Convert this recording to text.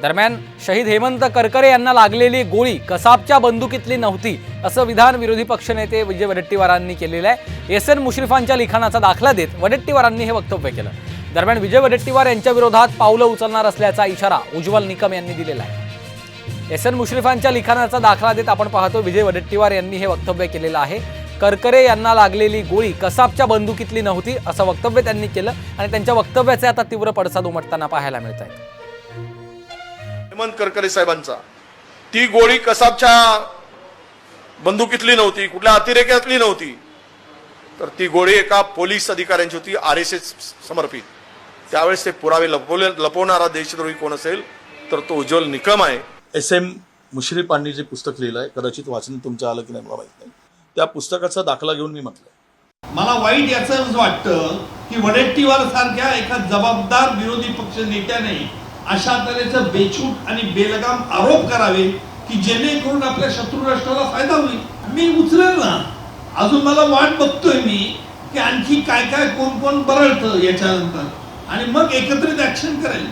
दरम्यान शहीद हेमंत करकरे यांना लागलेली गोळी कसाबच्या बंदुकीतली नव्हती असं विधान विरोधी पक्षनेते विजय वडेट्टीवारांनी केलेलं आहे। एस एन मुश्रीफांच्या लिखाणाचा दाखला देत वडेट्टीवारांनी हे वक्तव्य केलं। दरम्यान विजय वडेट्टीवार यांच्या विरोधात पावलं उचलणार असल्याचा इशारा उज्ज्वल निकम यांनी दिलेला आहे। एस एन मुश्रीफांच्या लिखाणाचा दाखला देत आपण पाहतो विजय वडेट्टीवार यांनी हे वक्तव्य केलेलं आहे। करकरे यांना लागलेली गोळी कसाबच्या बंदुकीतली नव्हती असं वक्तव्य त्यांनी केलं आणि त्यांच्या वक्तव्याचे आता तीव्र पडसाद उमटताना पाहायला मिळत आहे। हेमंत करकरे साहेबांचा ती गोळी कसाबच्या बंदुकीतली नव्हती, कुठल्या अतिरेक्यातली नव्हती, तर ती गोळी एका पोलीस अधिकाऱ्यांची होती, RSS समर्पित। त्यावेळेस ते पुरावे लपवणारा देशद्रोही कोण असेल तर तो उज्ज्वल निकम आहे। SM मुश्रीफांनी जे पुस्तक लिहिलं आहे, कदाचित वाचन तुमच्या आलं की नाही मला माहित नाही, त्या पुस्तकाचा दाखला घेऊन मी म्हटलं मला वाईट याचं वाटतं की वडेट्टीवार सारख्या एका जबाबदार विरोधी पक्ष नेत्याने अशा तऱ्हेचं बेछूट आणि बेलगाम आरोप करावे की जेणेकरून आपल्या शत्रू राष्ट्राला फायदा होईल। मी उचलेल ना, अजून मला वाट बघतोय मी की आणखी काय काय कोण कोण बरळतं याच्यानंतर आणि मग एकत्रित ऍक्शन करेल।